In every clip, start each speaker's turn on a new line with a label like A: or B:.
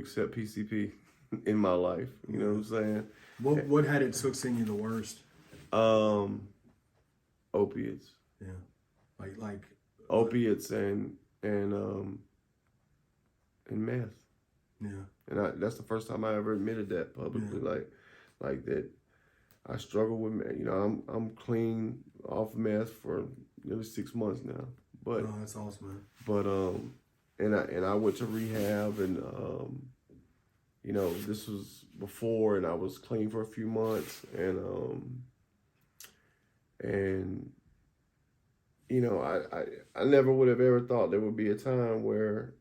A: accept PCP in my life. You know what I'm saying?
B: What had it succeed you the worst?
A: Opiates.
B: Yeah, like
A: opiates and meth.
B: Yeah.
A: And that's the first time I ever admitted that publicly.
B: Yeah.
A: Like that. I struggle with meth. You know, I'm clean off meth for nearly 6 months now. But
B: oh, that's awesome, man.
A: But and I went to rehab, and you know, this was before, and I was clean for a few months, and you know, I never would have ever thought there would be a time where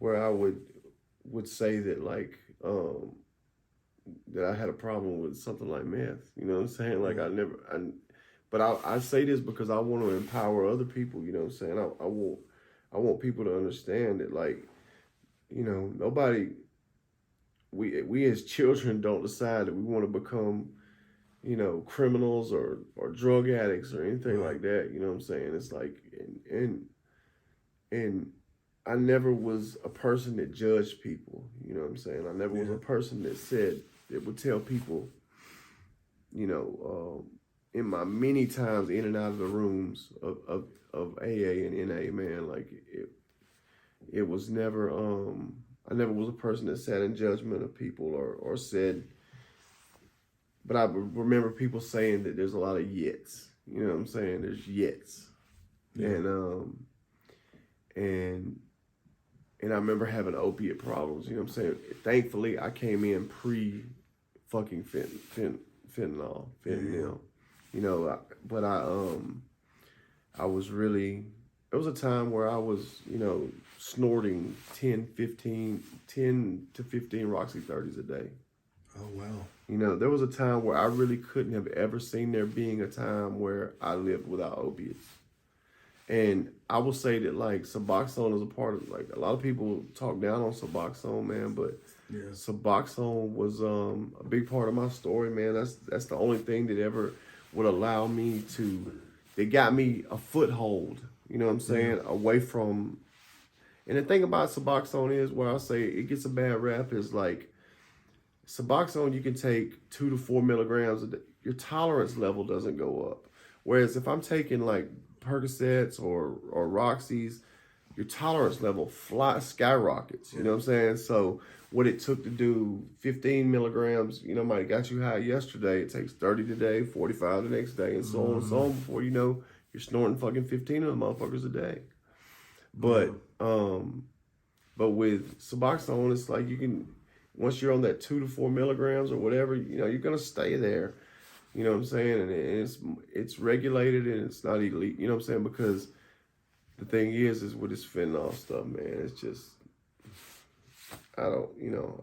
A: I would say that, like, that I had a problem with something like meth. You know what I'm saying? Like, but I say this because I want to empower other people. You know what I'm saying? I want people to understand that, like, you know, we as children don't decide that we want to become, you know, criminals or drug addicts or anything like that. You know what I'm saying? It's like, and I never was a person that judged people. You know what I'm saying? I never was a person that would tell people, you know, in my many times in and out of the rooms of AA and NA, man, like it was never, I never was a person that sat in judgment of people or said, but I remember people saying that there's a lot of yets. You know what I'm saying? There's yets. Yeah. And I remember having opiate problems. You know what I'm saying? Thankfully, I came in pre-fucking fentanyl. You know, but I was really, it was a time where I was, you know, snorting 10 to 15 Roxy 30s a day.
B: Oh, wow.
A: You know, there was a time where I really couldn't have ever seen there being a time where I lived without opiates. And I will say that, like, Suboxone is a part of, like, a lot of people talk down on Suboxone, man, but Suboxone was a big part of my story, man. That's the only thing that ever would allow me to, that got me a foothold, you know what I'm saying, away from, and the thing about Suboxone is, where I say it gets a bad rap, is like, Suboxone, you can take 2 to 4 milligrams a day. Your tolerance level doesn't go up. Whereas if I'm taking like Percocets or Roxy's, your tolerance level skyrockets. You know what I'm saying? So what it took to do 15 milligrams, you know, might have got you high yesterday. It takes 30 today, 45 the next day, and so on and so on. Before you know, you're snorting fucking 15 of them motherfuckers a day. But with Suboxone, it's like you can, once you're on that 2 to 4 milligrams or whatever, you know, you're gonna stay there. You know what I'm saying? And it's regulated, and it's not elite. You know what I'm saying? Because the thing is with this fentanyl stuff, man, it's just, I don't, you know,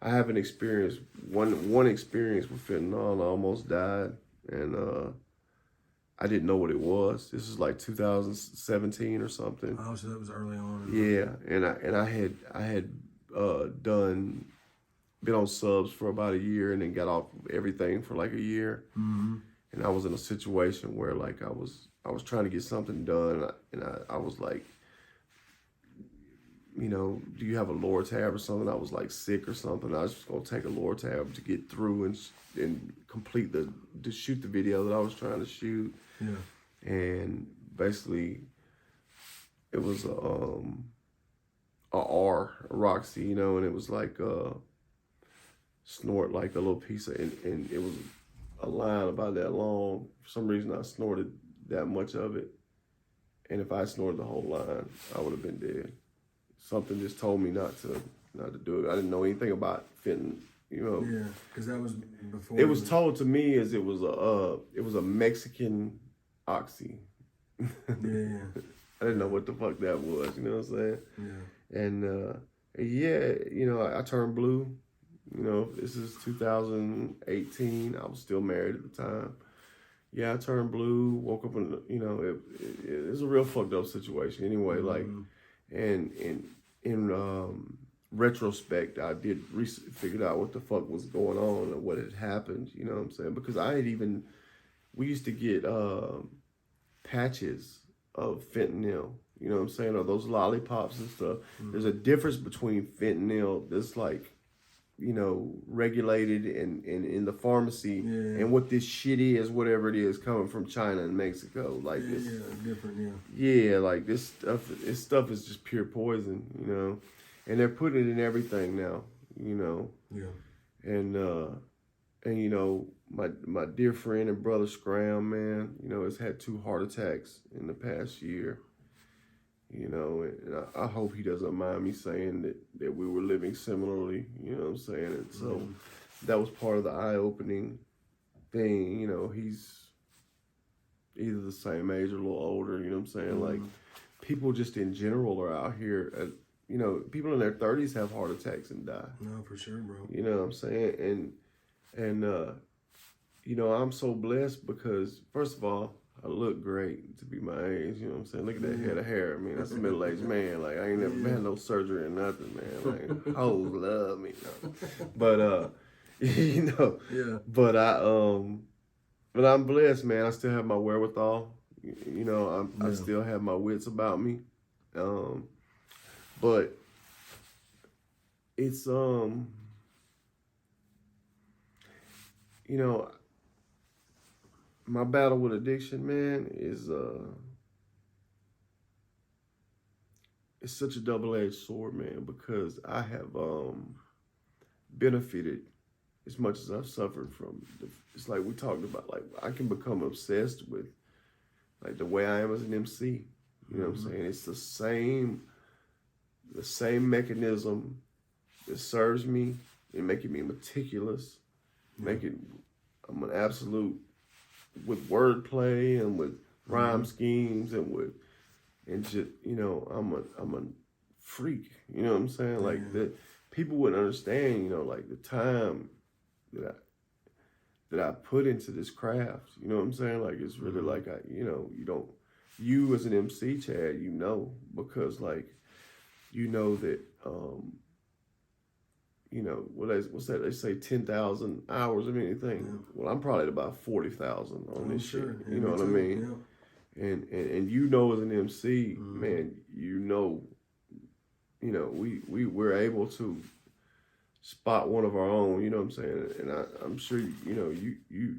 A: I haven't experienced one experience with fentanyl, and I almost died, and I didn't know what it was. This is like 2017 or something.
B: Oh, so that was early on.
A: Yeah, and I had been on subs for about a year, and then got off everything for like a year. And I was in a situation where, like, I was trying to get something done, and I was like, you know, do you have a Lortab or something? I was like sick or something. I was just gonna take a Lortab to get through and complete to shoot the video that I was trying to shoot. Yeah. And basically, it was a Roxy, you know, and it was like snort like a little piece of, and it was a line about that long. For some reason, I snorted that much of it, and if I snorted the whole line, I would have been dead. Something just told me not to do it. I didn't know anything about fentanyl, you know.
B: Yeah, because that was before.
A: It was told to me as it was a Mexican oxy.
B: Yeah.
A: I didn't know what the fuck that was. You know what I'm saying? Yeah. And yeah, you know, I turned blue. You know, this is 2018. I was still married at the time. Yeah, I turned blue, woke up and, you know, it was a real fucked up situation. Anyway, like, and in retrospect, I did figure out what the fuck was going on and what had happened, you know what I'm saying? Because we used to get patches of fentanyl, You know what I'm saying? Or those lollipops and stuff. There's a difference between fentanyl that's like, you know, regulated and in the pharmacy and what this shit is, whatever it is, coming from China and Mexico. Like this,
B: different,
A: like this stuff is just pure poison, you know. And they're putting it in everything now, you know. And you know, my dear friend and brother Scram, man, you know, has had 2 heart attacks in the past year. You know, and I hope he doesn't mind me saying that we were living similarly, you know what I'm saying? And so that was part of the eye-opening thing, you know, he's either the same age or a little older, you know what I'm saying? Like, people just in general are out here, you know, people in their 30s have heart attacks and die.
B: No, for sure, bro.
A: You know what I'm saying? And you know, I'm so blessed because, first of all, I look great to be my age, you know what I'm saying? Look at that head of hair. I mean, that's a middle-aged man. Like, I ain't never had no surgery or nothing, man. Like, hoes love me. No. But, you know, but I'm blessed, man. I still have my wherewithal. You know, I still have my wits about me. But it's, you know, my battle with addiction, man, is it's such a double-edged sword, man, because I have benefited as much as I've suffered from. It's like we talked about, like I can become obsessed with like the way I am as an MC. You know what I'm saying? It's the same mechanism that serves me in making me meticulous, I'm an absolute with wordplay and with rhyme schemes and just, you know, I'm a freak, you know what I'm saying? Like the people wouldn't understand, you know, like the time that I put into this craft, you know what I'm saying? Like it's really like you as an MC, Chad, you know, because like you know that you know, what's that? They say 10,000 hours of anything. Yeah. Well, I'm probably at about 40,000 on this shit. Yeah, you know what I mean? Yeah. And you know, as an MC, man, you know, we're able to spot one of our own. You know what I'm saying? And I'm sure you know you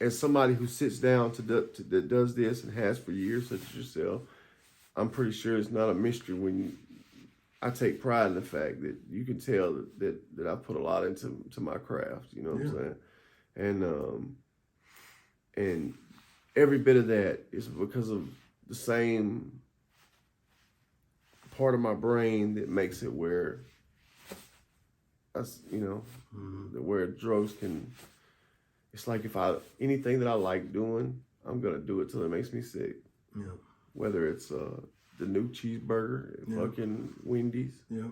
A: as somebody who sits down that does this and has for years, such as yourself. I'm pretty sure it's not a mystery when I take pride in the fact that you can tell that I put a lot into my craft, you know what I'm saying? And every bit of that is because of the same part of my brain that makes it where where drugs can, it's like anything that I like doing, I'm gonna do it till it makes me sick. Yeah. Whether it's the new cheeseburger at fucking Wendy's. Yeah.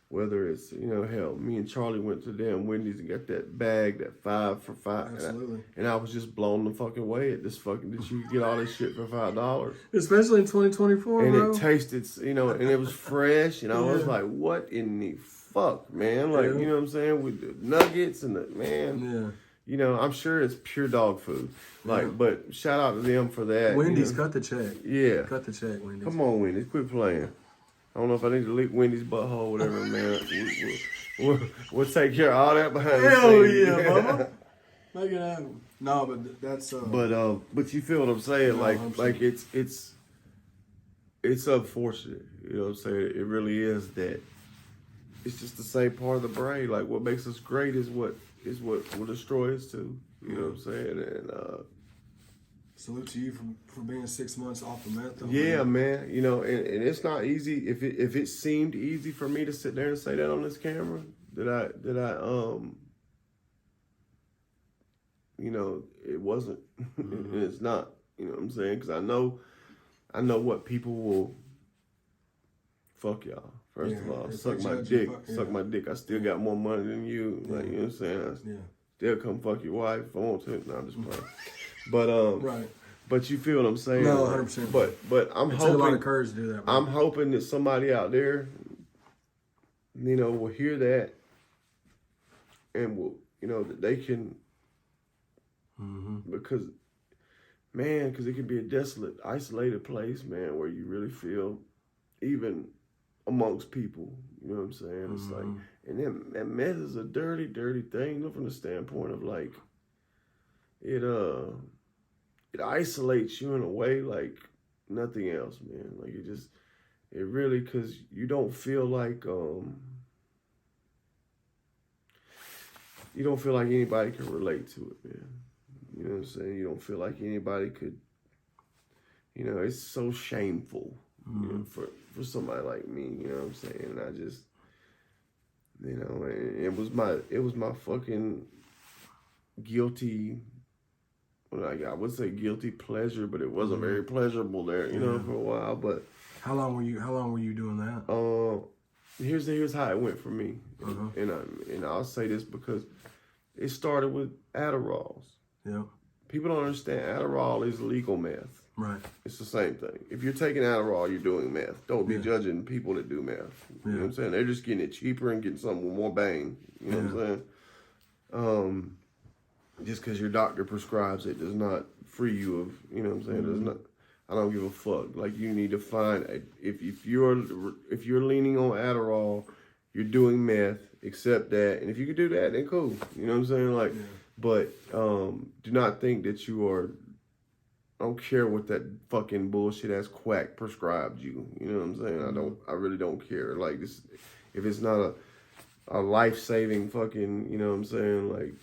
A: Whether it's, you know, hell, me and Charlie went to damn Wendy's and got that bag, that 5 for $5. Absolutely. And I was just blown the fucking way at this fucking, that you get all this shit for $5.
B: Especially in 2024,
A: and
B: bro.
A: It tasted, you know, and it was fresh. And I was like, what in the fuck, man? Like, you know what I'm saying? With the nuggets and the, man. Yeah. You know, I'm sure it's pure dog food. Like, but shout out to them for that.
B: Wendy's,
A: you know?
B: Cut the check.
A: Yeah.
B: Cut the check, Wendy's.
A: Come on, Wendy's, quit playing. I don't know if I need to lick Wendy's butthole or whatever, man. We'll take care of all that behind the scenes.
B: Hell yeah, mama. Make it happen. No, but that's...
A: But you feel what I'm saying?
B: No,
A: like it's unfortunate. You know what I'm saying? It really is that. It's just the same part of the brain. Like, what makes us great is what will destroy us too. You know what I'm saying? And
B: salute to you for being 6 months off the meth.
A: Yeah, man. You know, and it's not easy. If it seemed easy for me to sit there and say that on this camera, that I you know, it wasn't. And it's not. You know what I'm saying? Because I know what people will. Fuck y'all. First of all, suck my dick. Suck my dick. I still got more money than you. Like, you know what I'm saying? Still come fuck your wife if I want to. No, I'm just playing. But
B: right.
A: But you feel what I'm saying?
B: No, 100%.
A: But I'm hoping.
B: It took a lot of courage to do that. Bro.
A: I'm hoping that somebody out there, you know, will hear that, and will, you know, that they can, because man, because it can be a desolate, isolated place, man, where you really feel even amongst people. You know what I'm saying? It's like, and then and meth is a dirty, dirty thing. You know, from the standpoint of like, it isolates you in a way like nothing else, man. Like it really, because you don't feel like anybody can relate to it, man. You know what I'm saying? You don't feel like anybody could, you know, it's so shameful, you know, for somebody like me, you know what I'm saying? And I just, you know, it was my fucking guilty, like I would say guilty pleasure, but it wasn't very pleasurable there, you know, for a while. But
B: how long were you doing that?
A: Here's how it went for me, and I'll say this because it started with Adderalls.
B: Yeah.
A: People don't understand Adderall is legal meth.
B: Right.
A: It's the same thing. If you're taking Adderall, you're doing meth. Don't be judging people that do meth. You know what I'm saying? They're just getting it cheaper and getting something with more bang. You know what I'm saying? Just because your doctor prescribes it does not free you of, you know what I'm saying? Does not. I don't give a fuck. Like, you need to find if you're leaning on Adderall, you're doing meth. Accept that, and if you can do that, then cool. You know what I'm saying? Like, but do not think that you are. I don't care what that fucking bullshit ass quack prescribed you. You know what I'm saying? I really don't care. Like this, if it's not a life saving fucking, you know what I'm saying?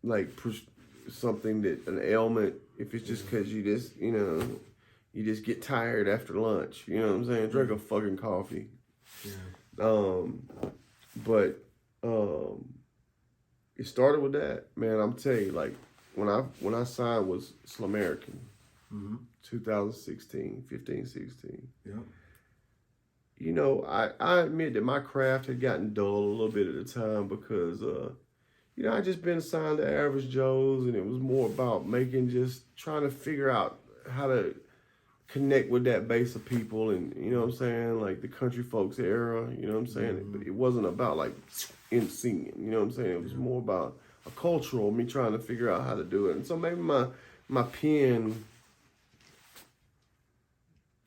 A: Like something that an ailment. If it's just because you just, you know, you just get tired after lunch. You know what I'm saying? Drink a fucking coffee. Yeah. But it started with that, man. I'm telling you, like when I signed was Slamerican, 2016, 15, 16.
B: Yeah.
A: You know, I admit that my craft had gotten dull a little bit at the time because, you know, I just been signed to Average Joe's, and it was more about trying to figure out how to connect with that base of people, and you know what I'm saying, like the country folks era, you know what I'm saying. But it wasn't about like in singing, you know what I'm saying. It was more about a cultural, me trying to figure out how to do it. And so maybe my pen,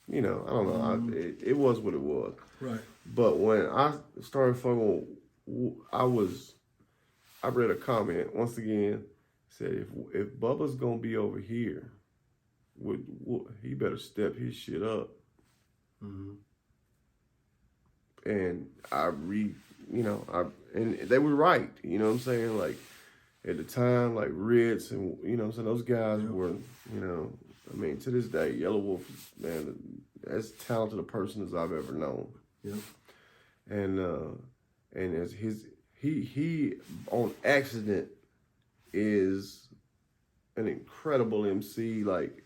A: you know, I don't know, it was what it was.
B: Right.
A: But when I started fucking, I read a comment once again, said if Bubba's gonna be over here, he better step his shit up. And and they were right, you know what I'm saying? Like at the time, like Ritz and, you know what I'm saying, those guys were, you know, I mean, to this day, Yellow Wolf is, man, as talented a person as I've ever known.
B: Yeah.
A: And as he on accident is an incredible MC. Like,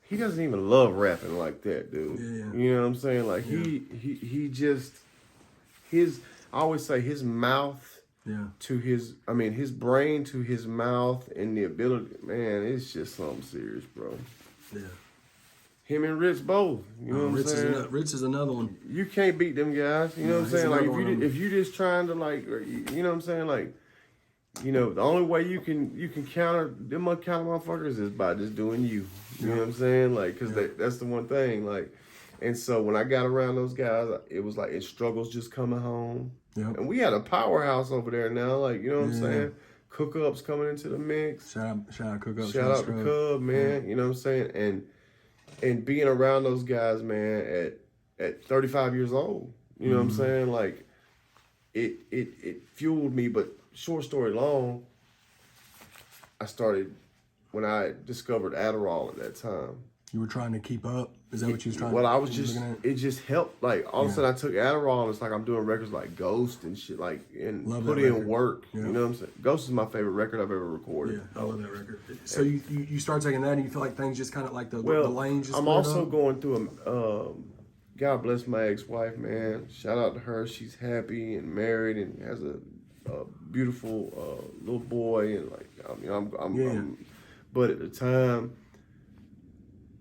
A: he doesn't even love rapping like that, dude.
B: Yeah.
A: You know what I'm saying? Like, he just, I always say his mouth to his brain to his mouth and the ability, man, it's just something serious, bro.
B: Yeah.
A: Him and Rich both, you know what I'm saying?
B: Rich is another one.
A: You can't beat them guys, you know what I'm saying? Like, if you just trying to, like, you know what I'm saying? Like, you know, the only way you can counter them counter motherfuckers is by just doing you. You know what I'm saying? Like, because that's the one thing. Like, and so when I got around those guys, it was like, Struggles just coming home. Yep. And we had a powerhouse over there now. Like, you know what I'm saying? Cook-Up's coming into the mix.
B: Shout out Cook-Up.
A: Shout out to Cub, man. You know what I'm saying? And being around those guys, man, at 35 years old, you know what I'm saying? Like, it fueled me. But short story long, when I discovered Adderall at that time.
B: You were trying to keep up? Is that what you was trying to?
A: Well, it just helped. Like, all of a sudden I took Adderall, and it's like I'm doing records like Ghost and shit, like, and put in work. Yeah. You know what I'm saying? Ghost is my favorite record I've ever recorded.
B: Yeah, I love that record. So you start taking that, and you feel like things just kind of like the lanes just
A: I'm also going through God bless my ex-wife, man. Shout out to her. She's happy and married and has a beautiful little boy, and like, I mean, but at the time,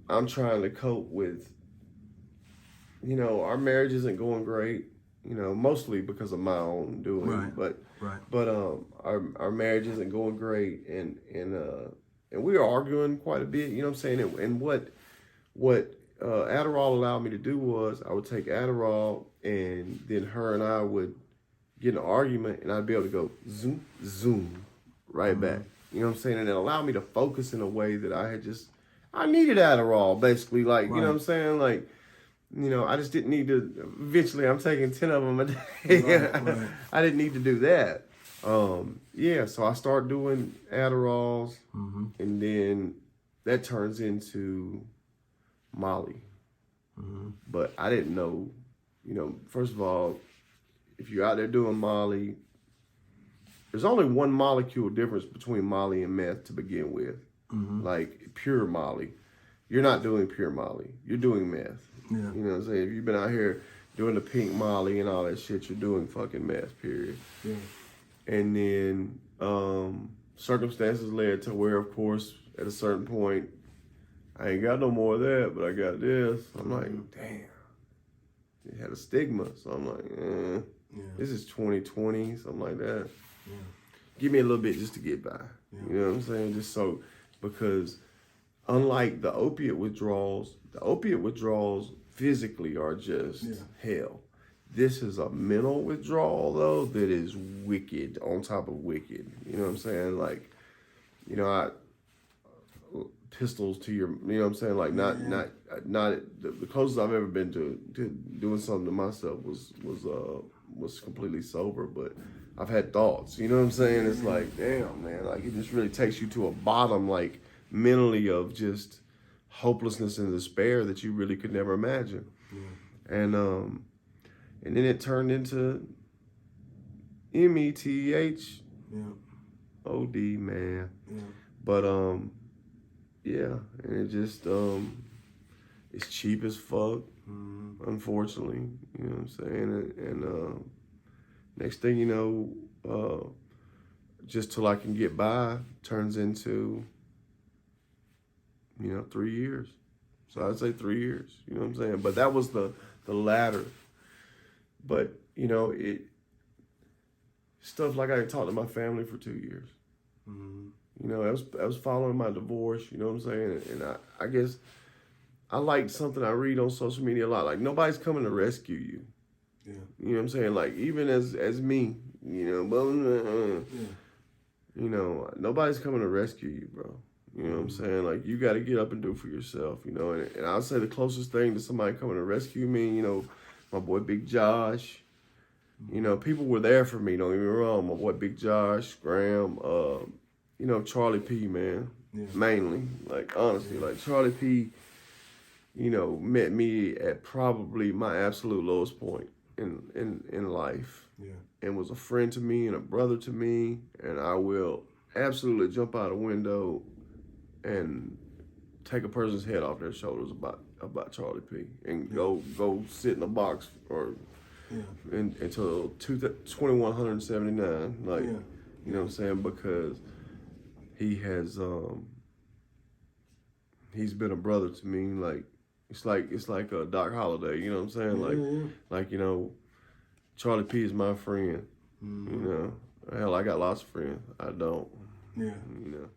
A: I'm trying to cope with, you know, our marriage isn't going great, you know, mostly because of my own doing, but our marriage isn't going great, and and we were arguing quite a bit. You know what I'm saying? And what Adderall allowed me to do was I would take Adderall, and then her and I would get in an argument, and I'd be able to go zoom, zoom, right back. You know what I'm saying? And it allowed me to focus in a way that I needed Adderall, basically. Like, you know what I'm saying? Like, you know, I just didn't need to, eventually I'm taking 10 of them a day. Right. I didn't need to do that. Yeah, so I started doing Adderalls, and then that turns into Molly. But I didn't know, you know, first of all, if you're out there doing Molly, there's only one molecule difference between Molly and meth to begin with. Like pure Molly. You're not doing pure Molly. You're doing meth. Yeah. You know what I'm saying? If you've been out here doing the pink Molly and all that shit, you're doing fucking meth, period. Yeah. And then circumstances led to where, of course, at a certain point, I ain't got no more of that, but I got this. I'm like, damn. It had a stigma. So I'm like, this is 2020, something like that. Yeah. Give me a little bit just to get by. Yeah. You know what I'm saying? Just so, because unlike the opiate withdrawals physically are just hell. This is a mental withdrawal, though, that is wicked on top of wicked. You know what I'm saying? Like, you know, pistols to your, you know what I'm saying? Like, not the closest I've ever been to doing something to myself was completely sober, but I've had thoughts, you know what I'm saying? It's like, damn, man, like, it just really takes you to a bottom, like, mentally, of just hopelessness and despair that you really could never imagine. And then it turned into METH. OD, man. But and it just it's cheap as fuck, unfortunately. You know what I'm saying? And next thing you know, just till I can get by, turns into, you know, 3 years. So I'd say 3 years, you know what I'm saying? But that was the latter. But, you know, stuff like I talked to my family for 2 years. You know, I was following my divorce, you know what I'm saying? And I guess I like something I read on social media a lot. Like, nobody's coming to rescue you. Yeah. You know what I'm saying? Like, even as me, you know, you know, nobody's coming to rescue you, bro. You know what I'm saying? Like, you got to get up and do it for yourself, you know? And I'll say the closest thing to somebody coming to rescue me, you know, my boy Big Josh. You know, people were there for me, don't get me wrong. My boy Big Josh, Graham, you know, Charlie P, man. Mainly. Like, honestly, like, Charlie P, you know, met me at probably my absolute lowest point in life. And was a friend to me and a brother to me. And I will absolutely jump out a window and take a person's head off their shoulders about Charlie P. And go sit in a box or until 2179. Like, you know what I'm saying? Because he has he's been a brother to me. Like, it's like a Doc Holliday, you know what I'm saying? Like, you know, Charlie P is my friend. You know. Hell, I got lots of friends. I don't. You know.